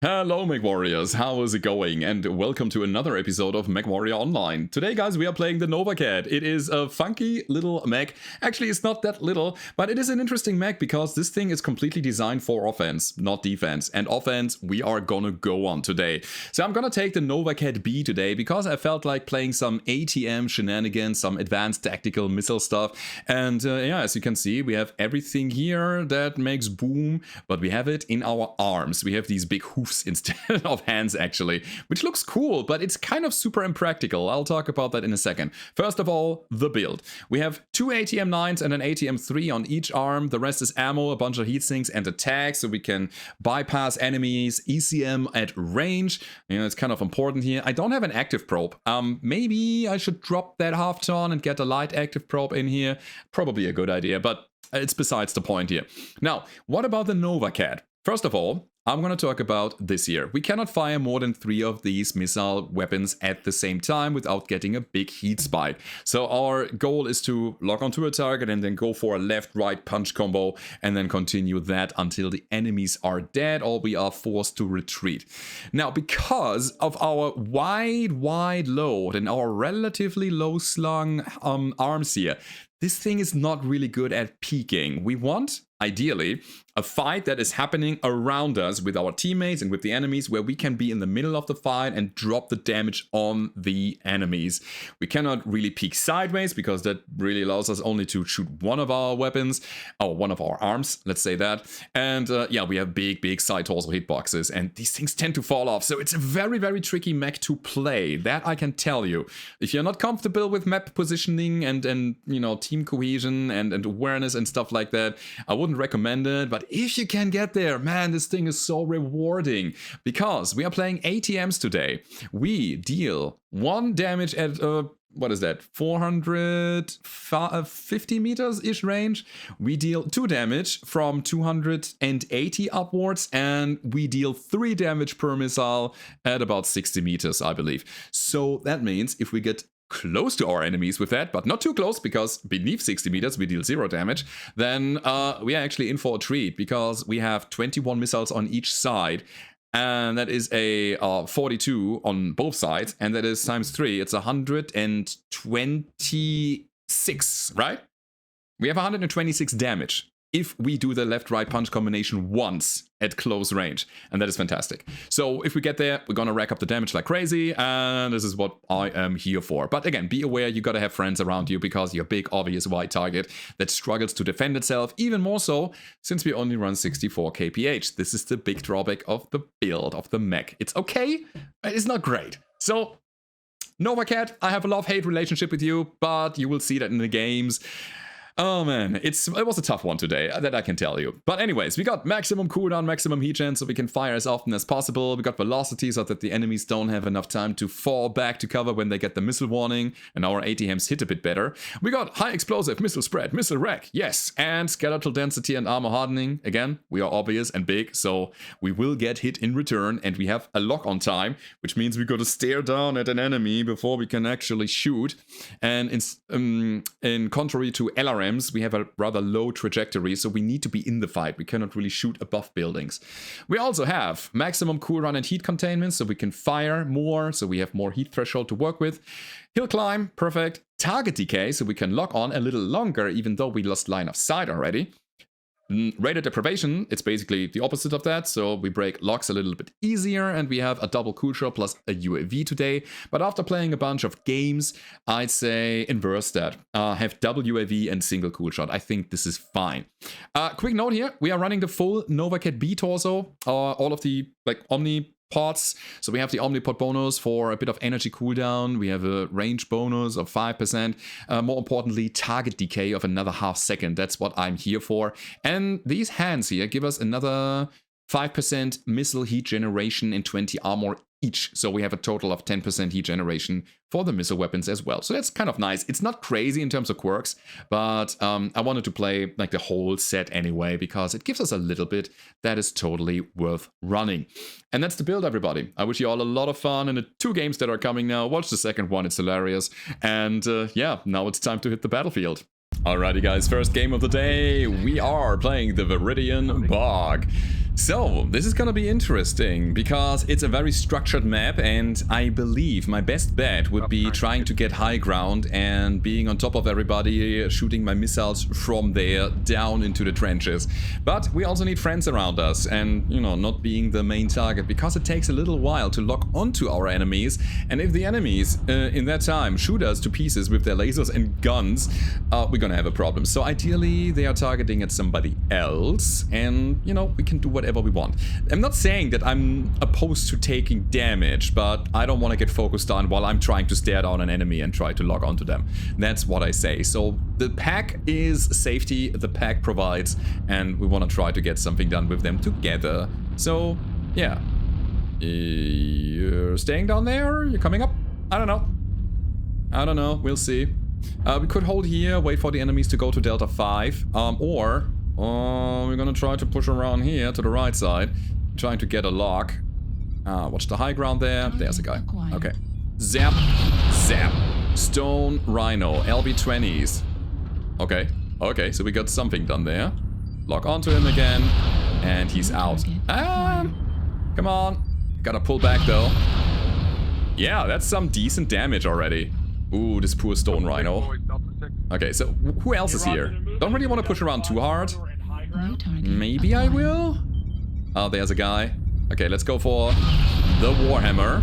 Hello Mechwarriors, how is it going? And welcome to another episode of Mechwarrior Online. Today guys, we are playing the Novacat. It is a funky little mech. Actually, it's not that little, but it is an interesting mech because this thing is completely designed for offense, not defense. And offense, we are gonna go on today. So I'm gonna take the Novacat B today because I felt like playing some ATM shenanigans, some advanced tactical missile stuff. And yeah, as you can see, we have everything here that makes boom, but we have it in our arms. We have these big hoofs instead of hands actually, which looks cool, but it's kind of super impractical. I'll talk about that in a second. First of all, the build. We have two ATM 9s and an ATM 3 on each arm. The rest is ammo, a bunch of heat sinks, and attack, so we can bypass enemies, ECM at range. You know, it's kind of important here. I don't have an active probe. Maybe I should drop that half ton and get a light active probe in here. Probably a good idea, but it's besides the point here. Now, what about the Novacat? First of all, I'm going to talk about this here. We cannot fire more than 3 of these missile weapons at the same time without getting a big heat spike. So our goal is to lock onto a target and then go for a left-right punch combo and then continue that until the enemies are dead or we are forced to retreat. Now, because of our wide load and our relatively low-slung arms here, this thing is not really good at peeking. We want, ideally, a fight that is happening around us with our teammates and with the enemies where we can be in the middle of the fight and drop the damage on the enemies. We cannot really peek sideways because that really allows us only to shoot one of our weapons, or one of our arms, let's say that. And yeah, we have big side torso hitboxes and these things tend to fall off. So it's a very tricky mech to play. That I can tell you. If you're not comfortable with map positioning and you know, team cohesion and awareness and stuff like that, I wouldn't recommend it. But if you can get there, man, this thing is so rewarding because we are playing ATMs today. We deal 1 damage at what is that, 450 meters-ish range. We deal 2 damage from 280 upwards, and we deal 3 damage per missile at about 60 meters, I believe. So that means if we get close to our enemies with that, but not too close because beneath 60 meters we deal 0 damage, then we are actually in for a treat because we have 21 missiles on each side. And that is a 42 on both sides, and that is times 3. It's 126, right? We have 126 damage if we do the left-right punch combination once at close range, and that is fantastic. So if we get there, we're gonna rack up the damage like crazy, and this is what I am here for. But again, be aware, you gotta have friends around you because you're a big, obvious white target that struggles to defend itself, even more so since we only run 64 kph. This is the big drawback of the build, of the mech. It's okay, but it's not great. So, Novacat, I have a love-hate relationship with you, but you will see that in the games. Oh man, it was a tough one today, that I can tell you. But anyways, we got maximum cooldown, maximum heat gen, so we can fire as often as possible. We got velocity so that the enemies don't have enough time to fall back to cover when they get the missile warning, and our ATMs hit a bit better. We got high explosive, missile spread, missile wreck, yes, and skeletal density and armor hardening. Again, we are obvious and big, so we will get hit in return, and we have a lock on time, which means we got to stare down at an enemy before we can actually shoot. And in contrary to LRM, we have a rather low trajectory, so we need to be in the fight. We cannot really shoot above buildings. We also have maximum cooldown and heat containment, so we can fire more, so we have more heat threshold to work with. Hill climb, perfect. Target decay, so we can lock on a little longer, even though we lost line of sight already. Radiant deprivation, it's basically the opposite of that, so we break locks a little bit easier, and we have a double cool shot plus a UAV today. But after playing a bunch of games, I'd say inverse that. Have double UAV and single cool shot. I think this is fine. Quick note here, we are running the full Novacat B torso, all of the Omni pods. So we have the Omnipod bonus for a bit of energy cooldown. We have a range bonus of 5%. More importantly, target decay of another half second. That's what I'm here for. And these hands here give us another 5% missile heat generation and 20 armor each. So we have a total of 10% heat generation for the missile weapons as well. So that's kind of nice. It's not crazy in terms of quirks, but I wanted to play like the whole set anyway because it gives us a little bit that is totally worth running. And that's the build, everybody. I wish you all a lot of fun in the 2 games that are coming now. Watch the second one, it's hilarious. And yeah, now it's time to hit the battlefield. Alrighty guys, first game of the day. We are playing the Viridian Bog. So, this is gonna be interesting, because it's a very structured map, and I believe my best bet would be trying to get high ground and being on top of everybody, shooting my missiles from there down into the trenches. But we also need friends around us, and, you know, not being the main target, because it takes a little while to lock onto our enemies, and if the enemies, in that time, shoot us to pieces with their lasers and guns, we're gonna have a problem. So ideally, they are targeting at somebody else, and, you know, we can do whatever we want. I'm not saying that I'm opposed to taking damage, but I don't want to get focused on while I'm trying to stare down an enemy and try to lock onto them. That's what I say. So the pack is safety, the pack provides, and we want to try to get something done with them together. So, yeah. You're staying down there? You're coming up? I don't know. I don't know. We'll see. We could hold here, wait for the enemies to go to Delta 5, or we're gonna try to push around here to the right side, trying to get a lock. Watch the high ground there. There's a guy. Okay. Zap. Zap. Stone Rhino. LB-20s. Okay. Okay, so we got something done there. Lock onto him again. And he's out. Come on. Gotta pull back though. Yeah, that's some decent damage already. Ooh, this poor Stone Rhino. Okay, so who else is here? Don't really want to push around too hard. Maybe I will? Oh, there's a guy. Okay, let's go for the Warhammer.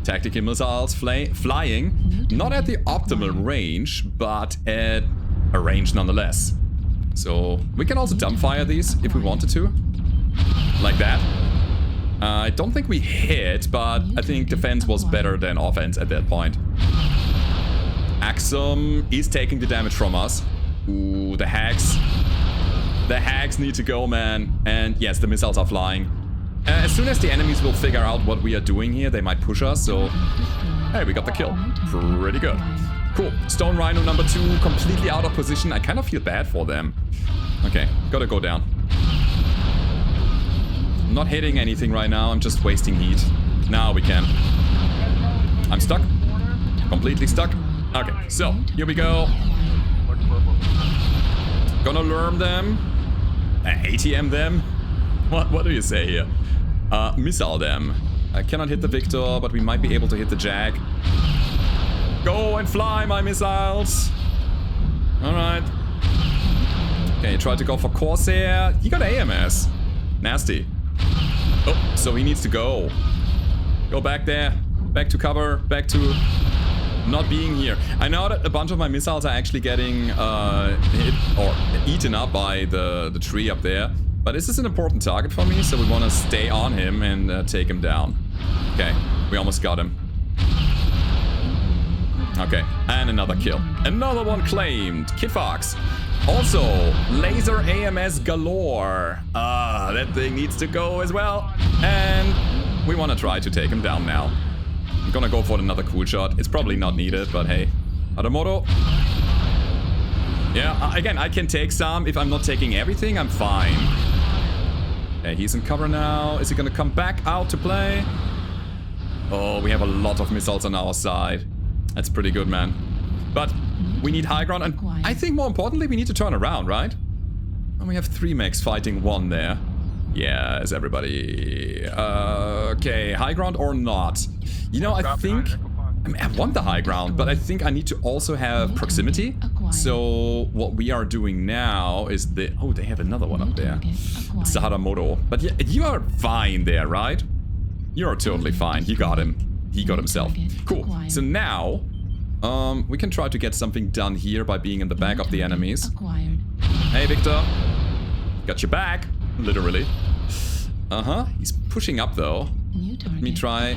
Tactical missiles flying. Not at the optimal range, but at a range nonetheless. So we can also dumbfire these if we wanted to. Like that. I don't think we hit, but I think defense was better than offense at that point. Axum is taking the damage from us. Ooh, the hacks. The hacks need to go, man. And yes, the missiles are flying. As soon as the enemies will figure out what we are doing here, they might push us, so... Hey, we got the kill. Pretty good. Cool. Stone Rhino number 2, completely out of position. I kind of feel bad for them. Okay, gotta go down. I'm not hitting anything right now, I'm just wasting heat. Now we can. I'm stuck. Completely stuck. Okay, so, here we go. Gonna lurm them. ATM them. What do you say here? Missile them. I cannot hit the Victor, but we might be able to hit the Jag. Go and fly, my missiles! Alright. Okay, try to go for Corsair. He got AMS. Nasty. Oh, so he needs to go. Go back there. Back to cover. Back to... not being here. I know that a bunch of my missiles are actually getting hit or eaten up by the tree up there. But this is an important target for me, so we want to stay on him and take him down. Okay, we almost got him. Okay, and another kill. Another one claimed. Kid Fox. Also, laser AMS galore. That thing needs to go as well. And we want to try to take him down now. I'm gonna go for another cool shot. It's probably not needed, but hey. Adamoto. Yeah, again, I can take some. If I'm not taking everything, I'm fine. Okay, he's in cover now. Is he gonna come back out to play? Oh, we have a lot of missiles on our side. That's pretty good, man. But we need high ground, and I think more importantly, we need to turn around, right? And we have 3 mechs fighting 1 there. Yes, everybody. Okay, high ground or not? You know, I think... I mean, I want the high ground, but I think I need to also have proximity. So what we are doing now is the... Oh, they have another one up there. It's the Haramoto. But yeah, you are fine there, right? You're totally fine. You got him. He got himself. Cool. So now, we can try to get something done here by being in the back of the enemies. Hey, Victor. Got your back. Literally. Uh-huh. He's pushing up, though. Let me try...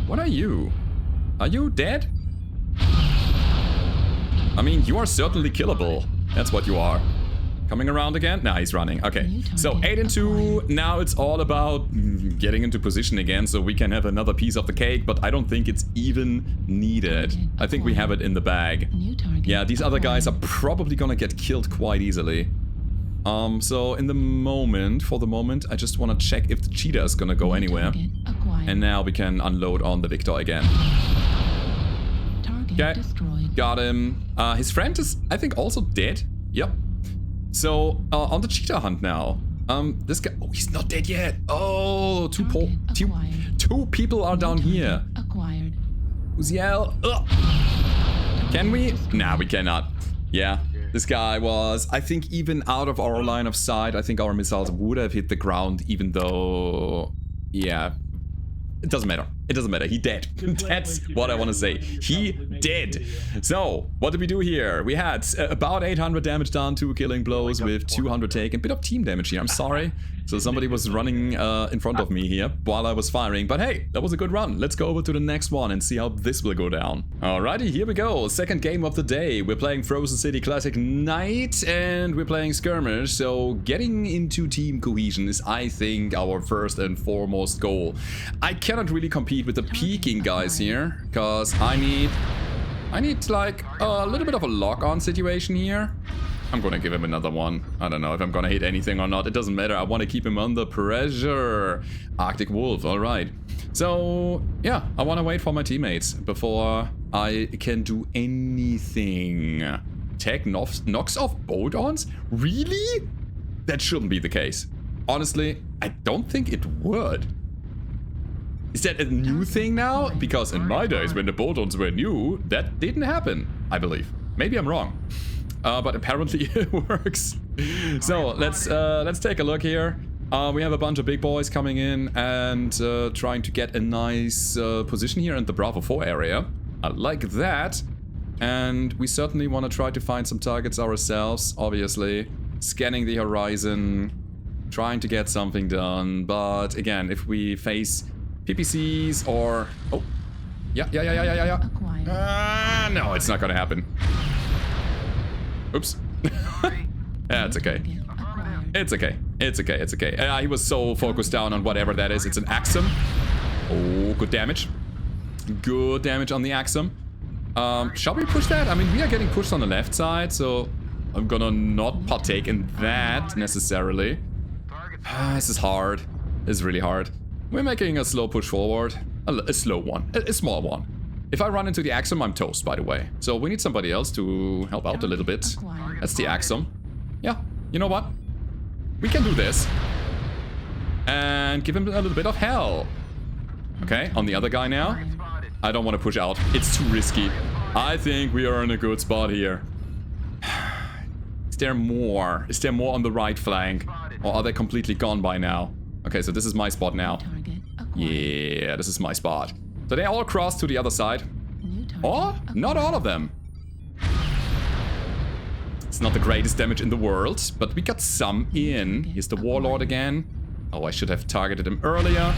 What are you? Are you dead? I mean, you are certainly killable. That's what you are. Coming around again? Nah, he's running. Okay. So 8 and 2. Now it's all about getting into position again so we can have another piece of the cake, but I don't think it's even needed. I think we have it in the bag. Yeah, these other guys are probably gonna get killed quite easily. So in the moment, for the moment, I just want to check if the cheetah is gonna go anywhere. And now we can unload on the Victor again. Okay, got him. His friend is, I think, also dead. Yep. So, on the cheetah hunt now. This guy... Oh, he's not dead yet. Oh, two people are down here. Acquired. Uziel. Can we? Nah, we cannot. Yeah, this guy was... I think even out of our line of sight, I think our missiles would have hit the ground, even though... Yeah. It doesn't matter. It doesn't matter. He dead. That's what I want to say. He dead. So, what did we do here? We had about 800 damage done, 2 killing blows with 200 taken. Bit of team damage here. I'm sorry. So somebody was running in front of me here while I was firing. But hey, that was a good run. Let's go over to the next one and see how this will go down. Alrighty, here we go. Second game of the day. We're playing Frozen City Classic Night and we're playing Skirmish. So getting into team cohesion is, I think, our first and foremost goal. I cannot really compete with the peeking guys here because I need like a little bit of a lock-on situation here. I'm gonna give him another one. I don't know if I'm gonna hit anything or not. It doesn't matter. I want to keep him under pressure. Arctic Wolf. All right. So, yeah, I want to wait for my teammates before I can do anything. Tech knocks off bolt-ons? Really? That shouldn't be the case. Honestly, I don't think it would. Is that a new thing now? Because in my days, when the bolt-ons were new, that didn't happen, I believe. Maybe I'm wrong. But apparently it works. So let's take a look here. We have a bunch of big boys coming in and trying to get a nice position here in the Bravo 4 area. I like that. And we certainly want to try to find some targets ourselves, obviously. Scanning the horizon, trying to get something done. But again, if we face PPCs or... Oh, yeah. No, it's not gonna happen. Oops. Yeah, it's okay. It's okay. It's okay. It's okay. He was so focused down on whatever that is. It's an Axum. Oh, good damage. Good damage on the Axum. Shall we push that? I mean, we are getting pushed on the left side, so I'm gonna not partake in that necessarily. This is hard. This is really hard. We're making a slow push forward. A slow one. A small one. If I run into the Axum, I'm toast, by the way. So we need somebody else to help out a little bit. That's the Axum. Yeah, you know what? We can do this. And give him a little bit of hell. Okay, on the other guy now. I don't want to push out. It's too risky. I think we are in a good spot here. Is there more? Is there more on the right flank? Or are they completely gone by now? Okay, so this is my spot now. Yeah, this is my spot. So they all crossed to the other side. Or not all of them. It's not the greatest damage in the world, but we got some in. Here's the Warlord again. Oh, I should have targeted him earlier.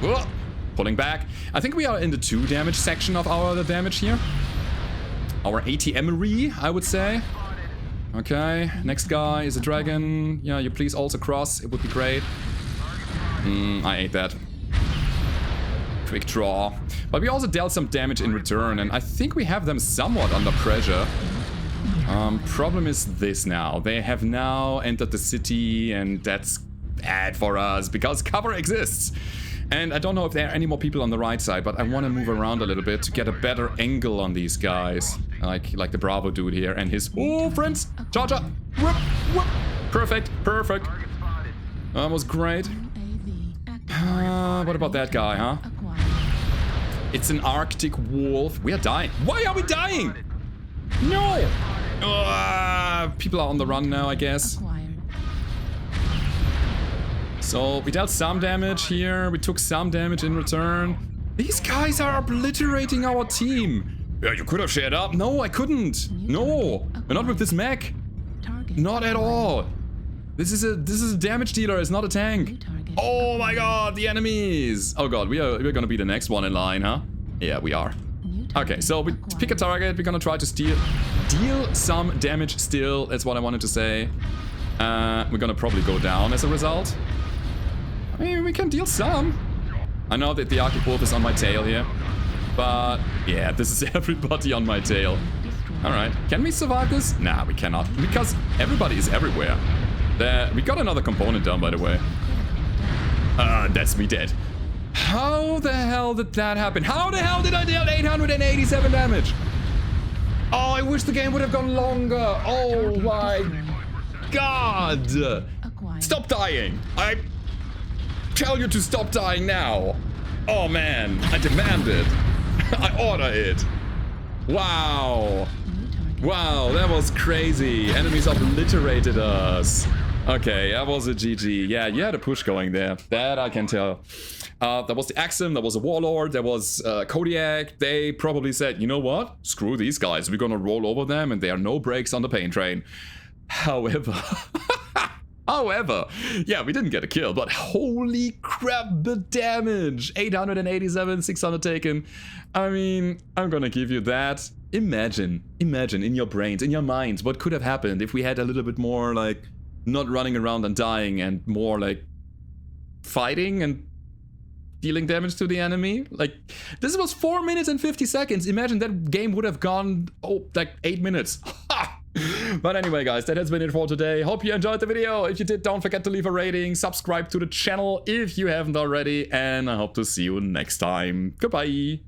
Whoa, pulling back. I think we are in the 2 damage section of our damage here. Our ATM-ery, I would say. Okay, next guy is a dragon. Yeah, you please also cross. It would be great. I ate that. Quick draw. But we also dealt some damage in return, and I think we have them somewhat under pressure. Problem is this now. They have now entered the city, and that's bad for us, because cover exists. And I don't know if there are any more people on the right side, but I want to move around a little bit to get a better angle on these guys. Like the Bravo dude here and his... Oh, friends! Charger! Whoop, whoop. Perfect, perfect. That was great. What about that guy, huh? It's an Arctic Wolf. We are dying. Why are we dying? No! People are on the run now, I guess. So we dealt some damage here. We took some damage in return. These guys are obliterating our team. Yeah, you could have shared up. No, I couldn't. No, not with this mech. Not at all. This is a damage dealer. It's not a tank. Oh my god, the enemies. Oh god, we're gonna be the next one in line, huh? Yeah, we are. Okay, so we pick a target. We're gonna try to deal some damage still. That's what I wanted to say. We're gonna probably go down as a result. I mean, we can deal some. I know that the Arctic Wolf is on my tail here. But yeah, this is everybody on my tail. Alright, can we survive this? Nah, we cannot. Because everybody is everywhere. We got another component down, by the way. That's me dead. How the hell did that happen? How the hell did I deal 887 damage? Oh, I wish the game would have gone longer. Oh my god. Stop dying! I tell you to stop dying now! Oh man, I demand it! I order it! Wow! Wow, that was crazy! Enemies obliterated us! Okay, that was a GG. Yeah, you had a push going there. That I can tell. There was the Axum, there was a Warlord, there was Kodiak. They probably said, you know what? Screw these guys. We're gonna roll over them and there are no brakes on the pain train. However... However, yeah, we didn't get a kill, but holy crap, the damage! 887, 600 taken. I mean, I'm gonna give you that. Imagine in your brains, in your minds, what could have happened if we had a little bit more, like, not running around and dying and more, like, fighting and dealing damage to the enemy. Like, this was 4 minutes and 50 seconds. Imagine that game would have gone, oh, like 8 minutes. But anyway, guys, that has been it for today. Hope you enjoyed the video. If you did, don't forget to leave a rating, subscribe to the channel if you haven't already, and I hope to see you next time. Goodbye.